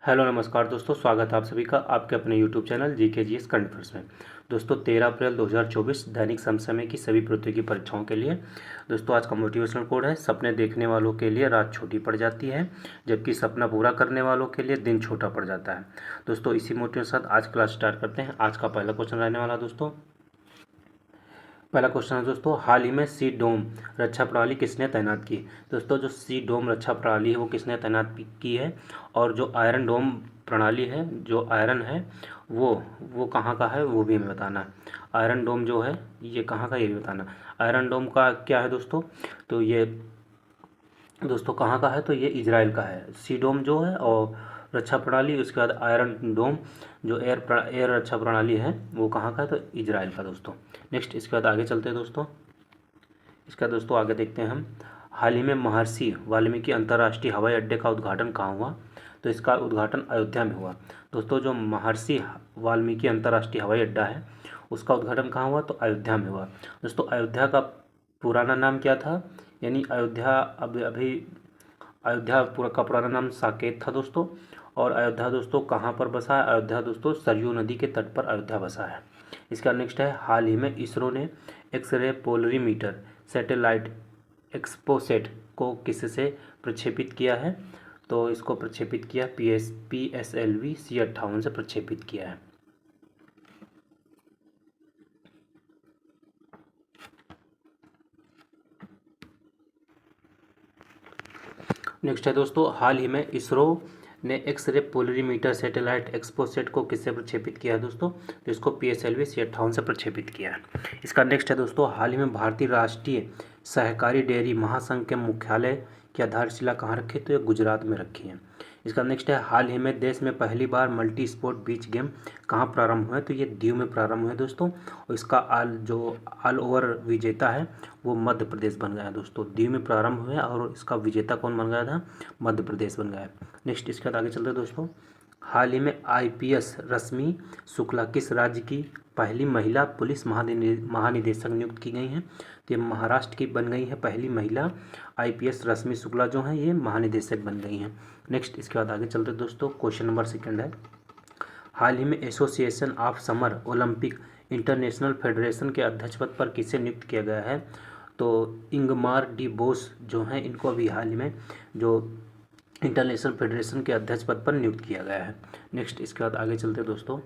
Hello नमस्कार दोस्तों, स्वागत है आप सभी का आपके अपने YouTube channel GKGS current affairs में। दोस्तों 13 अप्रैल 2024 दैनिक समसामयिक की सभी प्रतियोगी परीक्षाओं के लिए दोस्तों आज का मोटिवेशनल कोड है। सपने देखने वालों के लिए रात छोटी पड़ जाती है, जबकि सपना पूरा करने वालों के लिए दिन छोटा पड़ जाता है। दोस्तों इसी मोटिव के साथ आज क्लास स्टार्ट करते हैं। आज का पहला क्वेश्चन रहने वाला दोस्तों, पहला क्वेश्चन है दोस्तों, हाल ही में सी डोम रक्षा प्रणाली किसने तैनात की। दोस्तों जो सी डोम रक्षा प्रणाली है वो किसने तैनात की है, और जो आयरन डोम प्रणाली है, जो आयरन है वो कहाँ का है वो भी हमें बताना है। आयरन डोम जो है ये कहाँ का, ये भी बताना। आयरन डोम का क्या है दोस्तों, तो ये दोस्तों कहाँ का है, तो ये इजराइल का है। सी डोम जो है और रक्षा प्रणाली, उसके बाद आयरन डोम जो एयर रक्षा प्रणाली है वो कहाँ का है, तो इजराइल का दोस्तों। नेक्स्ट इसके बाद आगे चलते हैं दोस्तों। इसका दोस्तों आगे देखते हैं हम, हाल ही में महर्षि वाल्मीकि अंतर्राष्ट्रीय हवाई अड्डे का उद्घाटन कहाँ हुआ। तो इसका उद्घाटन अयोध्या में हुआ। दोस्तों जो महर्षि वाल्मीकि अंतर्राष्ट्रीय हवाई अड्डा है उसका उद्घाटन कहाँ हुआ, तो अयोध्या में हुआ। दोस्तों अयोध्या का पुराना नाम क्या था, यानी अयोध्या अभी अयोध्या पूरा का पुराना नाम साकेत था दोस्तों। और अयोध्या दोस्तों कहाँ पर बसा है, अयोध्या दोस्तों सरयू नदी के तट पर अयोध्या बसा है। इसका नेक्स्ट है, हाल ही में इसरो ने एक्सरे पोलरीमीटर सैटेलाइट एक्सपोसेट को किससे प्रक्षेपित किया है। तो इसको प्रक्षेपित किया PSLV C58 से प्रक्षेपित किया है। नेक्स्ट है दोस्तों, हाल ही में इसरो ने एक्सरे पोलरीमीटर सैटेलाइट एक्सपोसेट को किससे प्रक्षेपित किया है दोस्तों, तो इसको PSLV C58 से प्रक्षेपित किया है। इसका नेक्स्ट है दोस्तों, हाल ही में भारतीय राष्ट्रीय सहकारी डेयरी महासंघ के मुख्यालय की आधारशिला कहाँ रखी, तो ये गुजरात में रखी है। इसका नेक्स्ट है, हाल ही में देश में पहली बार मल्टी स्पोर्ट बीच गेम कहाँ प्रारंभ हुए, तो ये दीव में प्रारंभ हुए दोस्तों। और इसका ऑल ओवर विजेता है वो मध्य प्रदेश बन गया है दोस्तों। दीव में प्रारंभ हुए और इसका विजेता कौन बन गया था, मध्य प्रदेश बन गया है। नेक्स्ट इसके बाद आगे चलते हैं दोस्तों, हाल ही में IPS रश्मि शुक्ला किस राज्य की पहली महिला पुलिस महानिदेशक नियुक्त की गई हैं। तो ये महाराष्ट्र की बन गई है पहली महिला। IPS रश्मि शुक्ला जो हैं ये महानिदेशक बन गई हैं। नेक्स्ट इसके बाद आगे चलते हैं दोस्तों, क्वेश्चन नंबर सेकंड है, हाल ही में association of summer Olympic international federation के अध्यक्ष पद पर किसे नियुक्त किया गया है। तो इंगमार डी बोस जो हैं इनको अभी हाल ही में जो इंटरनेशनल फेडरेशन के अध्यक्ष पद पर नियुक्त किया गया है। नेक्स्ट इसके बाद आगे चलते हैं दोस्तों,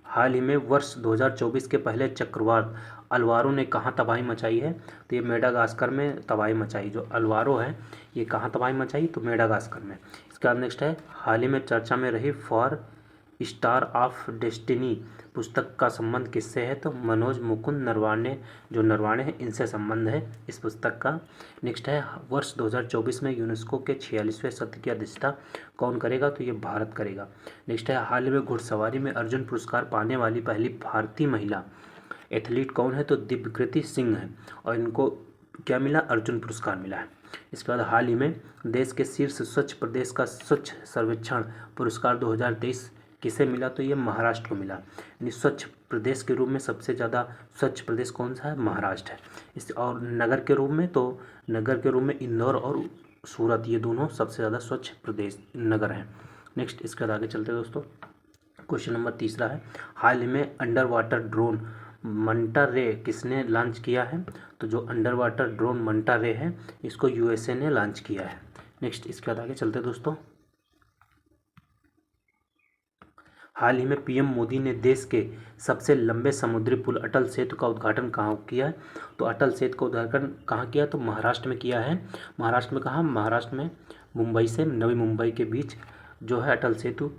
हाल ही में वर्ष 2024 के पहले चक्रवात अल्वारो ने कहाँ तबाही मचाई है। तो ये मेडागास्कर में तबाही मचाई, जो अल्वारो है ये कहाँ तबाही मचाई, तो मेडागास्कर में। इसके बाद नेक्स्ट है, हाल ही में चर्चा में रही फॉर स्टार ऑफ डेस्टिनी पुस्तक का संबंध किससे है, तो मनोज मुकुंद नरवाणे जो नरवाणे हैं इनसे संबंध है इस पुस्तक का। नेक्स्ट है, वर्ष 2024 में यूनेस्को के 46वें सत्र की अध्यक्षता कौन करेगा, तो ये भारत करेगा। नेक्स्ट है, हाल ही में घुड़सवारी में अर्जुन पुरस्कार पाने वाली पहली भारतीय महिला एथलीट कौन है, तो दिव्यकृति सिंह है और इनको क्या मिला, अर्जुन पुरस्कार मिला है। इसके बाद हाल ही में देश के शीर्ष स्वच्छ प्रदेश का स्वच्छ सर्वेक्षण पुरस्कार 2023 किसे मिला, तो ये महाराष्ट्र को मिला। यानी स्वच्छ प्रदेश के रूप में सबसे ज़्यादा स्वच्छ प्रदेश कौन सा है, महाराष्ट्र है। इस और नगर के रूप में, तो नगर के रूप में इंदौर और सूरत ये दोनों सबसे ज़्यादा स्वच्छ प्रदेश नगर हैं। नेक्स्ट इसके बाद आगे चलते हैं दोस्तों, क्वेश्चन नंबर तीसरा है, हाल ही में अंडर वाटर ड्रोन मंटा रे किसने लॉन्च किया है। तो जो अंडर वाटर ड्रोन मंटा रे है इसको USA ने लॉन्च किया है। नेक्स्ट इसके बाद आगे चलते हैं दोस्तों, हाल ही में PM मोदी ने देश के सबसे लंबे समुद्री पुल अटल सेतु का उद्घाटन कहाँ किया है। तो अटल सेतु का उद्घाटन कहाँ किया, तो महाराष्ट्र में किया है। महाराष्ट्र में कहाँ, महाराष्ट्र में मुंबई से नवी मुंबई के बीच जो है अटल सेतु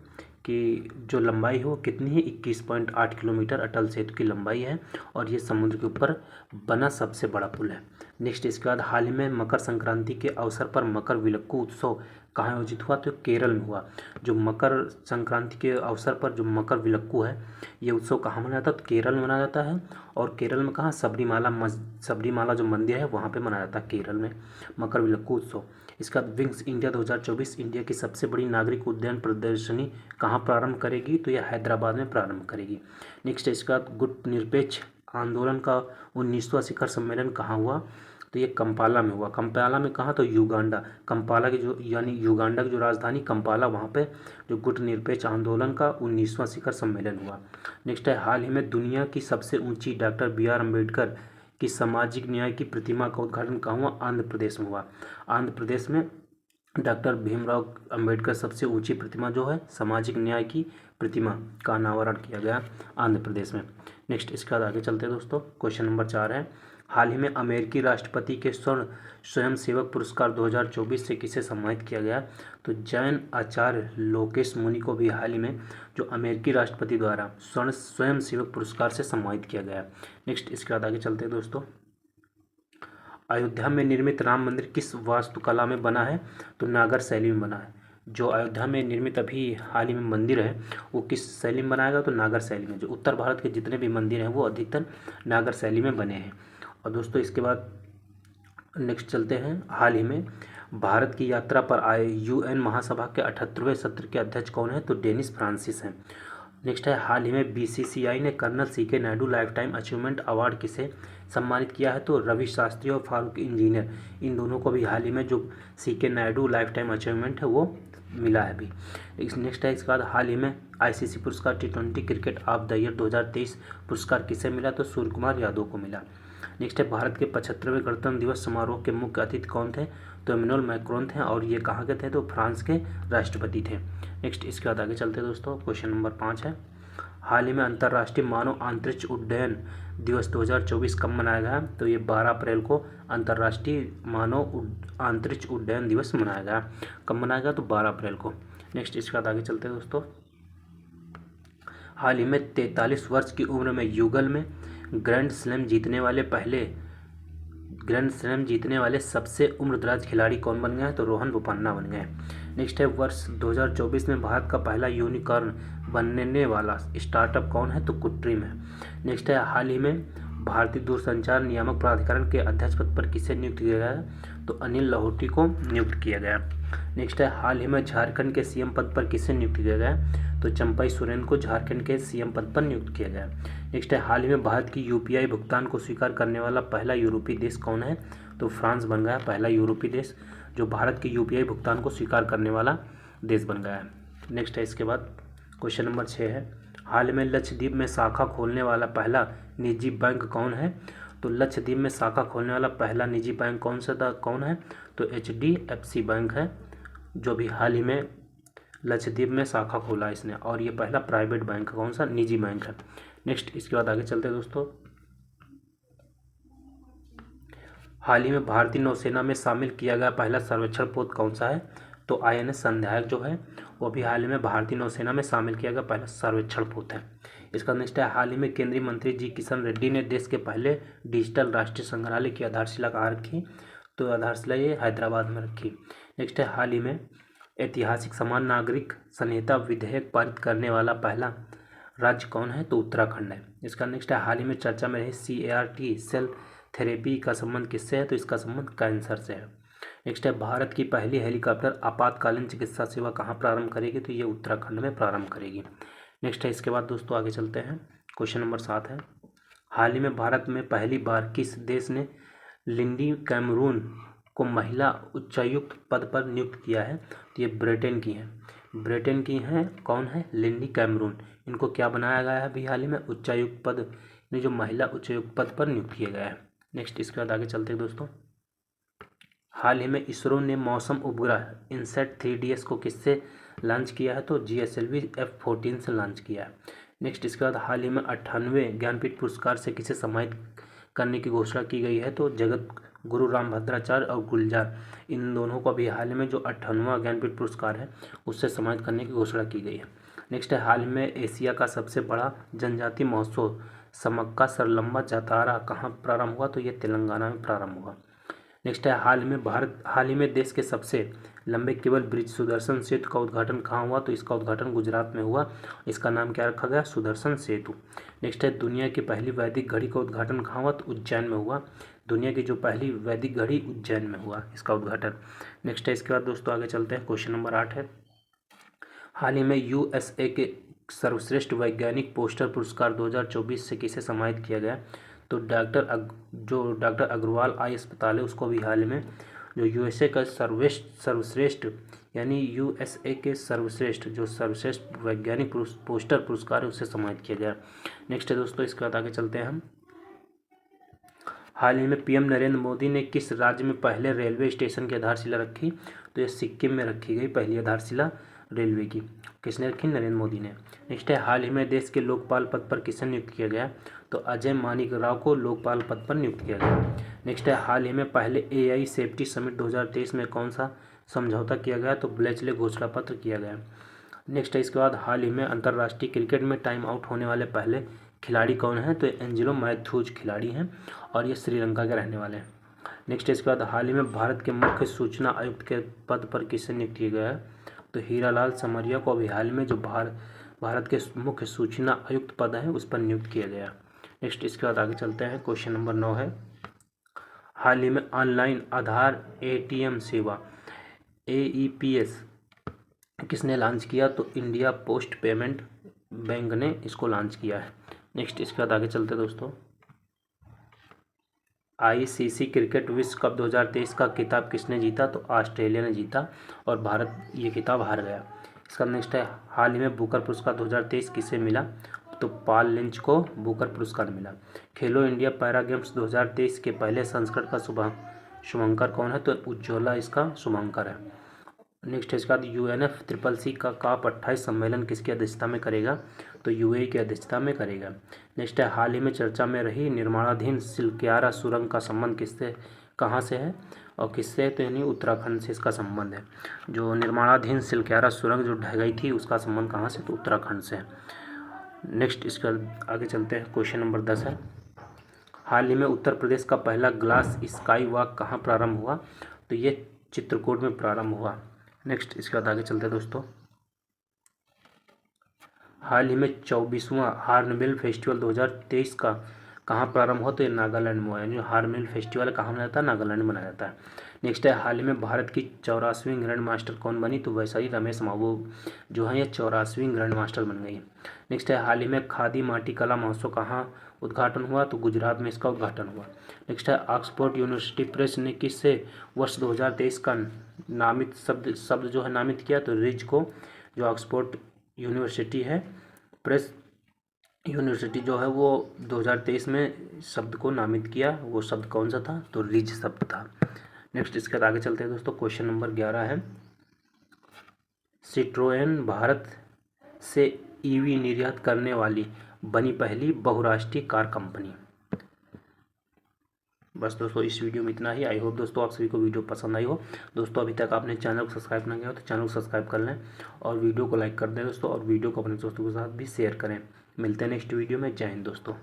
की जो लंबाई है वो कितनी है, 21.8 किलोमीटर अटल सेतु की लंबाई है और ये समुद्र के ऊपर बना सबसे बड़ा पुल है। नेक्स्ट इसके बाद, हाल ही में मकर संक्रांति के अवसर पर मकर विलक्कू उत्सव कहाँ आयोजित हुआ, तो केरल में हुआ। जो मकर संक्रांति के अवसर पर जो मकर विलक्कू है ये उत्सव कहाँ मनाया जाता है, तो केरल में मनाया जाता है। और केरल में कहाँ, सबरीमाला जो मंदिर है वहाँ पे मनाया जाता है केरल में मकर विलक्कू उत्सव। इसका बाद विंग्स इंडिया 2024 इंडिया की सबसे बड़ी नागरिक उड्डयन प्रदर्शनी कहाँ प्रारंभ करेगी, तो यह हैदराबाद में प्रारंभ करेगी। नेक्स्ट इसका गुट निरपेक्ष आंदोलन का 19वां शिखर सम्मेलन कहाँ हुआ, तो ये कंपाला में हुआ। कंपाला में कहाँ? तो युगांडा। कंपाला की जो यानी युगांडा की जो राजधानी कंपाला, वहाँ पे जो गुटनिरपेक्ष आंदोलन का 19वां शिखर सम्मेलन हुआ। नेक्स्ट है, हाल ही में दुनिया की सबसे ऊंची डॉक्टर बी.आर. अम्बेडकर की सामाजिक न्याय की प्रतिमा का उद्घाटन कहाँ हुआ? आंध्र प्रदेश में हुआ। आंध्र प्रदेश में डॉक्टर भीमराव अंबेडकर सबसे ऊंची प्रतिमा जो है सामाजिक न्याय की प्रतिमा का अनावरण किया गया आंध्र प्रदेश में। नेक्स्ट, इसके बाद आगे चलते हैं दोस्तों। क्वेश्चन नंबर 4 है, हाल ही में अमेरिकी राष्ट्रपति के स्वर्ण स्वयंसेवक पुरस्कार 2024 से किसे सम्मानित किया गया? तो जैन आचार्य लोकेश मुनि को भी हाल ही में जो अमेरिकी राष्ट्रपति द्वारा स्वर्ण स्वयंसेवक पुरस्कार से सम्मानित किया गया। नेक्स्ट, इसके बाद आगे चलते हैं दोस्तों। अयोध्या में निर्मित राम मंदिर किस वास्तुकला में बना है? तो नागर शैली में बना है। जो अयोध्या में निर्मित अभी हाल ही में मंदिर है वो किस शैली में बनाएगा? तो नागर शैली में। जो उत्तर भारत के जितने भी मंदिर हैं वो अधिकतर नागर शैली में बने हैं। और दोस्तों इसके बाद नेक्स्ट चलते हैं। हाल ही में भारत की यात्रा पर आए UN महासभा के 78वें सत्र के अध्यक्ष कौन है? तो डेनिस फ्रांसिस हैं। नेक्स्ट है, हाल ही में BCCI ने colonel CK Naidu life time achievement award किसे सम्मानित किया है? तो रवि शास्त्री और फारूक इंजीनियर, इन दोनों को भी हाल ही में जो CK Naidu life time achievement है वो मिला है अभी। नेक्स्ट है, इसके बाद हाल ही में ICC पुरस्कार T20 cricket of the year 2023 पुरस्कार किसे मिला? तो सूर्य कुमार यादव को मिला। नेक्स्ट है, भारत के 75वें गणतंत्र दिवस समारोह के मुख्य अतिथि कौन थे? तो इमैनुअल मैक्रोन थे और ये कहाँ के थे? तो फ्रांस के राष्ट्रपति थे। नेक्स्ट, इसके बाद आगे चलते हैं दोस्तों। क्वेश्चन नंबर 5 है, हाल ही में अंतर्राष्ट्रीय मानव अंतरिक्ष उड्डयन दिवस 2024 कब मनाया गया? तो ये 12 अप्रैल को अंतर्राष्ट्रीय मानव अंतरिक्ष उड्डयन दिवस मनाया गया। कब मनाया गया? तो 12 अप्रैल को। नेक्स्ट, इसके बाद आगे चलते हैं दोस्तों। हाल ही में 43 वर्ष की उम्र में युगल में ग्रैंड स्लैम जीतने वाले सबसे उम्रदराज खिलाड़ी कौन बन गए हैं? तो रोहन बोपन्ना बन गए। नेक्स्ट है, वर्ष 2024 में भारत का पहला यूनिकॉर्न बनने वाला स्टार्टअप कौन है? तो कुट्रीम है। नेक्स्ट है, हाल ही में भारतीय दूरसंचार नियामक प्राधिकरण के अध्यक्ष पद पर किसे नियुक्त किया गया है? तो अनिल लाहोटी को नियुक्त किया गया। नेक्स्ट है, हाल ही में झारखंड के CM पद पर किसे नियुक्त किया गया? तो चंपई सोरेन को झारखंड के CM पद पर नियुक्त किया गया। नेक्स्ट है, हाल ही में भारत की UPI भुगतान को स्वीकार करने वाला पहला यूरोपीय देश कौन है? तो फ्रांस बन गया पहला यूरोपीय देश जो भारत के UPI भुगतान को स्वीकार करने वाला देश बन गया है। नेक्स्ट है, इसके बाद क्वेश्चन नंबर 6 है, हाल में लक्षद्वीप में शाखा खोलने वाला पहला निजी बैंक कौन है? तो लक्षद्वीप में शाखा खोलने वाला पहला निजी बैंक कौन है? तो HDFC बैंक है जो भी हाल ही में लक्षद्वीप में शाखा खोला है इसने, और ये पहला प्राइवेट बैंक है। कौन सा? निजी बैंक है। नेक्स्ट, इसके बाद आगे चलते हैं दोस्तों। हाल ही में भारतीय नौसेना में शामिल किया गया पहला सर्वेक्षण पोत कौन सा है? तो INS संध्यायक जो है वो भी हाल ही में भारतीय नौसेना में शामिल किया गया पहला सर्वेक्षण पोत है। इसका नेक्स्ट है, हाल ही में केंद्रीय मंत्री जी किशन रेड्डी ने देश के पहले डिजिटल राष्ट्रीय संग्रहालय की आधारशिला कहाँ रखी? तो आधारशिला ये हैदराबाद में रखी। नेक्स्ट है, हाल ही में ऐतिहासिक समान नागरिक संहिता विधेयक पारित करने वाला पहला राज्य कौन है? तो उत्तराखंड है। इसका नेक्स्ट है, हाल ही में चर्चा में रही CAR-T सेल थेरेपी का संबंध किससे है? तो इसका संबंध कैंसर से है। नेक्स्ट है, भारत की पहली हेलीकॉप्टर आपातकालीन चिकित्सा सेवा कहाँ प्रारंभ करेगी? तो ये उत्तराखंड में प्रारंभ करेगी। नेक्स्ट है, इसके बाद दोस्तों आगे चलते हैं। क्वेश्चन नंबर 7 है, हाल ही में भारत में पहली बार किस देश ने लिंडी कैमरून को महिला उच्चायुक्त पद पर नियुक्त किया है? तो ये ब्रिटेन की हैं। कौन है? Lindy Cameron. इनको क्या बनाया गया है अभी हाल ही में? उच्चायुक्त पद, जो महिला उच्चायुक्त पद पर नियुक्त किया गया है। नेक्स्ट, इसके बाद आगे चलते हैं दोस्तों। हाल ही में इसरो ने मौसम उपग्रह इनसैट 3DS को किससे लॉन्च किया है? तो GSLV F14 से लॉन्च किया है। नेक्स्ट, इसके बाद हाल ही में 98वें ज्ञानपीठ पुरस्कार से किसे सम्मानित करने की घोषणा की गई है? तो जगत गुरु रामभद्राचार्य और गुलजार, इन दोनों को भी हाल ही में जो 98वां ज्ञानपीठ पुरस्कार है उससे सम्मानित करने की घोषणा की गई है। नेक्स्ट है, हाल में एशिया का सबसे बड़ा जनजातीय महोत्सव समक्का सरलम्बा जातारा कहाँ प्रारंभ हुआ? तो ये तेलंगाना में प्रारंभ हुआ। नेक्स्ट है, हाल ही में देश के सबसे लंबे केबल ब्रिज सुदर्शन सेतु का उद्घाटन कहाँ हुआ? तो इसका उद्घाटन गुजरात में हुआ। इसका नाम क्या रखा गया? सुदर्शन सेतु। नेक्स्ट है, दुनिया की पहली वैदिक घड़ी का उद्घाटन कहाँ हुआ? तो उज्जैन में हुआ। दुनिया की जो पहली वैदिक घड़ी उज्जैन में हुआ इसका उद्घाटन। नेक्स्ट है, इसके बाद दोस्तों आगे चलते हैं। क्वेश्चन नंबर 8 है, हाल ही में USA के सर्वश्रेष्ठ वैज्ञानिक पोस्टर पुरस्कार 2024 से किसे सम्मानित किया गया? तो जो डॉक्टर अग्रवाल आई अस्पताल है उसको भी हाल में जो यूएसए का सर्वश्रेष्ठ यानी यूएसए के सर्वश्रेष्ठ जो सर्वश्रेष्ठ वैज्ञानिक पोस्टर पुरस्कार है उससे सम्मानित किया गया। नेक्स्ट है दोस्तों, इसके बाद आगे चलते हैं हम। हाल ही में पीएम नरेंद्र मोदी ने किस राज्य में पहले रेलवे स्टेशन की आधारशिला रखी? तो ये सिक्किम में रखी गई पहली आधारशिला रेलवे की। किसने रखी? नरेंद्र मोदी ने। नेक्स्ट है, हाल ही में देश के लोकपाल पद पर किसे नियुक्त किया गया? तो अजय मानिक राव को लोकपाल पद पर नियुक्त किया गया। नेक्स्ट है, हाल ही में पहले एआई सेफ्टी समिट 2023 में कौन सा समझौता किया गया? तो ब्लेचले घोषणा पत्र किया गया। नेक्स्ट है, इसके बाद हाल ही में अंतर्राष्ट्रीय क्रिकेट में टाइम आउट होने वाले पहले खिलाड़ी कौन हैं? तो एंजेलो मैथ्यूज खिलाड़ी हैं और ये श्रीलंका के रहने वाले हैं। नेक्स्ट है, इसके बाद हाल ही में भारत के मुख्य सूचना आयुक्त के पद पर किसे नियुक्त किया गया है? तो हीरालाल समरिया को अभी हाल में जो भारत के मुख्य सूचना आयुक्त पद है उस पर नियुक्त किया गया। नेक्स्ट, इसके बाद आगे चलते हैं। क्वेश्चन नंबर 9 है, हाल ही में ऑनलाइन आधार एटीएम सेवा AEPS किसने लॉन्च किया? तो इंडिया पोस्ट पेमेंट बैंक ने इसको लॉन्च किया है। नेक्स्ट, इसके बाद आगे चलते हैं दोस्तों। ICC क्रिकेट विश्व कप 2023 का खिताब किसने जीता? तो ऑस्ट्रेलिया ने जीता और भारत ये खिताब हार गया। इसका नेक्स्ट है, हाल ही में बुकर पुरस्कार 2023 किसे मिला? तो पॉल लिंच को बुकर पुरस्कार मिला। खेलो इंडिया पैरा गेम्स 2023 के पहले संस्करण का शुभंकर कौन है? तो उज्ज्वला इसका शुभंकर है। नेक्स्ट है, इसके बाद UNFCCC का COP 28 सम्मेलन किसकी अध्यक्षता में करेगा? तो UAE की अध्यक्षता में करेगा। नेक्स्ट है, हाल ही में चर्चा में रही निर्माणाधीन सिलक्यारा सुरंग का संबंध किससे कहाँ से है और किससे? तो यानी उत्तराखंड से इसका संबंध है। जो निर्माणाधीन सिलक्यारा सुरंग जो ढह गई थी उसका संबंध कहाँ से? तो उत्तराखंड से। नेक्स्ट, इसके आगे चलते हैं। क्वेश्चन नंबर 10 है, हाल ही में उत्तर प्रदेश का पहला ग्लास स्काई वॉक कहाँ प्रारंभ हुआ? तो ये चित्रकूट में प्रारंभ हुआ। नेक्स्ट, इसके बाद आगे चलते हैं दोस्तों। हाल ही में 24वां हार्नबिल फेस्टिवल 2023 का कहाँ प्रारंभ हुआ? तो ये नागालैंड में हुआ। यानी हार्नबिल फेस्टिवल कहाँ मनाया जाता है? नागालैंड में मनाया जाता है। नेक्स्ट है, हाल ही में भारत की 84वीं ग्रैंड मास्टर कौन बनी? तो वैशाली रमेश महबूब जो है ये 84वीं ग्रैंड मास्टर बन गई। नेक्स्ट है, हाल ही में खादी माटी कला महोत्सव कहाँ उद्घाटन हुआ? तो गुजरात में इसका उद्घाटन हुआ। नेक्स्ट है, ऑक्सफोर्ड यूनिवर्सिटी प्रेस ने किससे वर्ष 2023 का नामित शब्द जो है नामित किया? तो रिज को। जो ऑक्सफोर्ड यूनिवर्सिटी है प्रेस यूनिवर्सिटी जो है वो 2023 में शब्द को नामित किया। वो शब्द कौन सा था? तो रिज शब्द था। नेक्स्ट, इसके बाद आगे चलते हैं दोस्तों। क्वेश्चन नंबर 11 है, सिट्रोएन भारत से EV निर्यात करने वाली बनी पहली बहुराष्ट्रीय कार कंपनी। बस दोस्तों, इस वीडियो में इतना ही। आई होप दोस्तों आप सभी को वीडियो पसंद आई हो। दोस्तों, अभी तक आपने चैनल को सब्सक्राइब नहीं किया हो तो चैनल को सब्सक्राइब कर लें और वीडियो को लाइक कर दें दोस्तों, और वीडियो को अपने दोस्तों के साथ भी शेयर करें। मिलते हैं नेक्स्ट वीडियो में। जय हिंद दोस्तों।